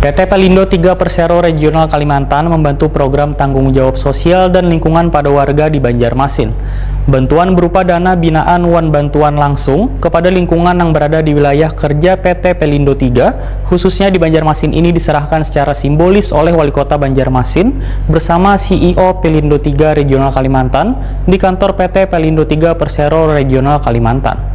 PT Pelindo 3 Persero Regional Kalimantan membantu program tanggung jawab sosial dan lingkungan pada warga di Banjarmasin. Bantuan berupa dana binaan wan bantuan langsung kepada lingkungan yang berada di wilayah kerja PT Pelindo 3, khususnya di Banjarmasin ini diserahkan secara simbolis oleh Wali Kota Banjarmasin bersama CEO Pelindo 3 Regional Kalimantan di kantor PT Pelindo 3 Persero Regional Kalimantan.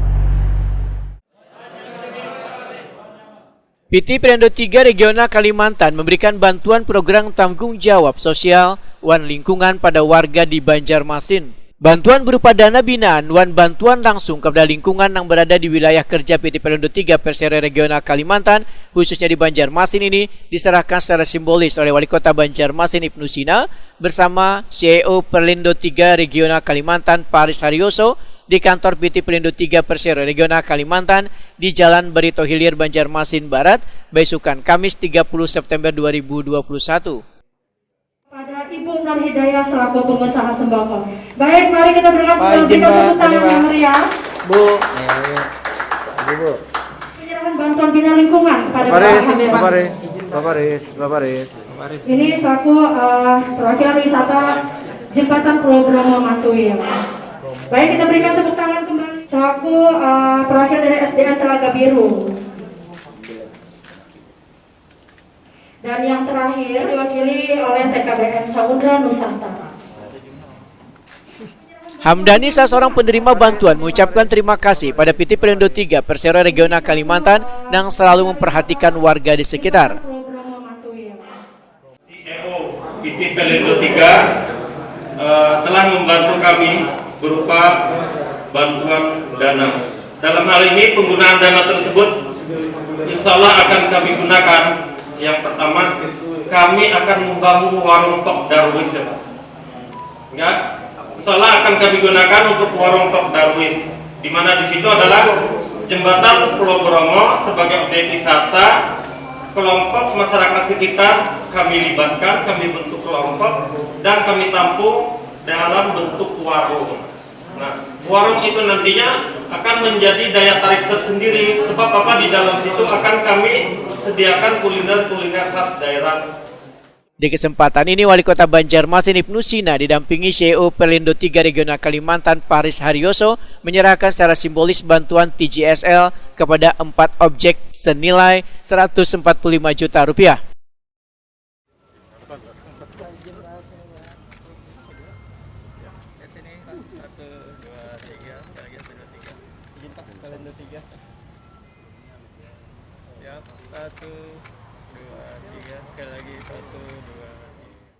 PT Pelindo 3 Regional Kalimantan memberikan bantuan program tanggung jawab sosial wan lingkungan pada warga di Banjarmasin. Bantuan berupa dana binaan wan bantuan langsung kepada lingkungan yang berada di wilayah kerja PT Pelindo 3 Persero Regional Kalimantan, khususnya di Banjarmasin ini diserahkan secara simbolis oleh Wali Kota Banjarmasin Ibnu Sina bersama CEO Pelindo 3 Regional Kalimantan Paris Haryoso di kantor PT Pelindo 3 Persero Regional Kalimantan di Jalan Barito Hilir, Banjarmasin Barat, Besukan, Kamis 30 September 2021. Pada Ibu Nur Hidayah selaku pengusaha sembako. Baik, mari kita berikan tepuk tangan yang meriah. Bu. Penyerahan bantuan bina lingkungan kepada Bapak Riz. Ini selaku perwakilan wisata Jembatan Pulau Bromo Mantuil. Baik, kita berikan tepuk tangan kembali selaku perwakilan dari SDN Telaga Biru. Dan yang terakhir diwakili oleh TKBM Samudra Nusantara. Hamdani, salah seorang penerima bantuan, mengucapkan terima kasih pada PT Pelindo 3 Persero Regional Kalimantan yang selalu memperhatikan warga di sekitar. CEO PT Pelindo 3 telah membantu kami berupa bantuan dana. Dalam hal ini penggunaan dana tersebut insya Allah akan kami gunakan. Yang pertama, kami akan membangun warung Tok Darwis, ya. Insya Allah akan kami gunakan untuk warung Tok Darwis, di mana di situ adalah jembatan Pulau Bromo sebagai objek wisata. Kelompok masyarakat sekitar kami libatkan, kami bentuk kelompok dan kami tampung dalam bentuk warung. Nah, warung itu nantinya akan menjadi daya tarik tersendiri, sebab apa, di dalam situ akan kami sediakan kuliner-kuliner khas daerah. Di kesempatan ini, Wali Kota Banjarmasin Ibnu Sina didampingi CEO Pelindo 3 Regional Kalimantan Paris Haryoso menyerahkan secara simbolis bantuan TJSL kepada 4 objek senilai Rp145 juta.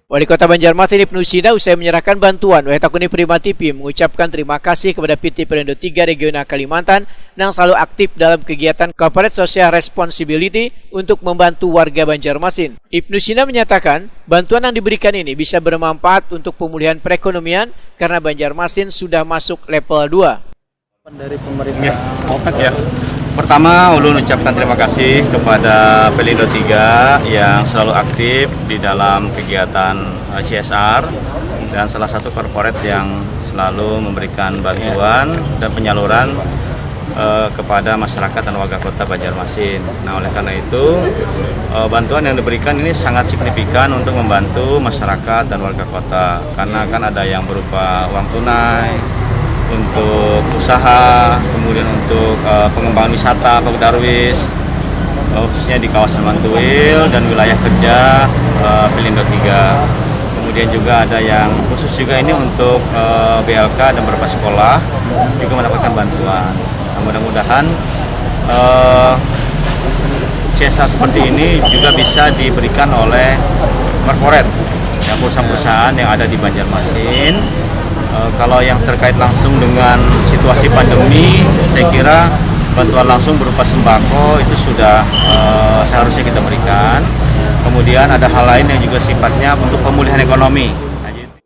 Wali Kota Banjarmasin Ibnu Sina usai menyerahkan bantuan, Wetakuni Prima TV mengucapkan terima kasih kepada PT Pelindo 3 Regional Kalimantan yang selalu aktif dalam kegiatan Corporate Social Responsibility untuk membantu warga Banjarmasin. Ibnu Sina menyatakan bantuan yang diberikan ini bisa bermanfaat untuk pemulihan perekonomian karena Banjarmasin sudah masuk level 2. Dari pemerintah ya. Pertama, ulun ucapkan terima kasih kepada Pelindo 3 yang selalu aktif di dalam kegiatan CSR dan salah satu korporat yang selalu memberikan bantuan dan penyaluran kepada masyarakat dan warga kota Banjarmasin. Nah, oleh karena itu bantuan yang diberikan ini sangat signifikan untuk membantu masyarakat dan warga kota, karena kan ada yang berupa uang tunai untuk usaha, kemudian untuk pengembangan wisata Tok Darwis, khususnya di kawasan Mantuil dan wilayah kerja Pelindo 3. Kemudian juga ada yang khusus juga ini untuk BLK dan beberapa sekolah juga mendapatkan bantuan. Nah, mudah-mudahan CSR seperti ini juga bisa diberikan oleh korporat, ya, perusahaan-perusahaan yang ada di Banjarmasin. Kalau yang terkait langsung dengan situasi pandemi, saya kira bantuan langsung berupa sembako itu sudah seharusnya kita berikan. Kemudian ada hal lain yang juga sifatnya untuk pemulihan ekonomi.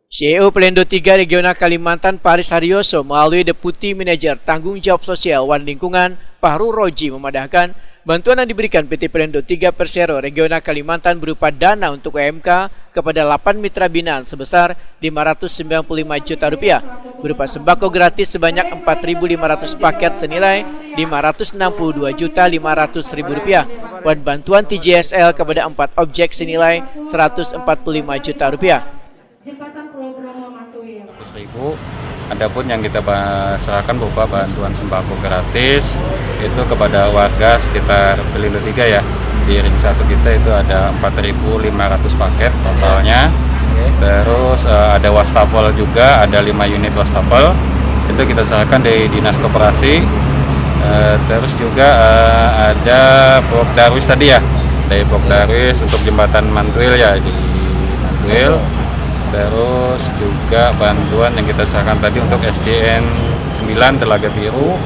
CEO Pelindo 3 Regional Kalimantan Paris Haryoso melalui Deputi Manajer Tanggung Jawab Sosial wan Lingkungan Fahru Roji memadahkan bantuan yang diberikan PT Pelindo 3 Persero Regional Kalimantan berupa dana untuk UMK kepada 8 mitra binaan sebesar Rp595 juta berupa sembako gratis sebanyak 4.500 paket senilai Rp562.500.000, dan bantuan TJSL kepada 4 objek senilai Rp145 juta. Jembatan Pulau Bromo Matuil. 100.000. Adapun yang kita serahkan berupa bantuan sembako gratis itu kepada warga sekitar Pelindo 3 ya. Di ring 1 kita itu ada 4.500 paket totalnya. Terus ada wastafel juga, ada 5 unit wastafel. Itu kita serahkan dari Dinas Koperasi. Terus juga ada Pokdarwis tadi ya. Dari Pokdarwis untuk jembatan Mantuil ya di Mantuil. Terus juga bantuan yang kita serahkan tadi untuk SDN 9 Telaga Biru.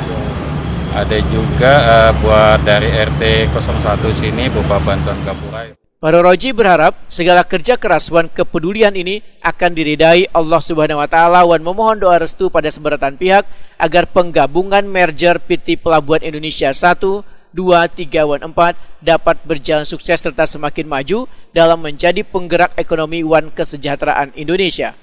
Ada juga buat dari RT 01 sini berupa bantuan gapura. Pak Roji berharap segala kerja keras wan kepedulian ini akan diridai Allah Subhanahu wa taala, wan memohon doa restu pada seberatan pihak agar penggabungan merger PT Pelabuhan Indonesia 1, 2, 3, wan 4 dapat berjalan sukses serta semakin maju dalam menjadi penggerak ekonomi wan kesejahteraan Indonesia.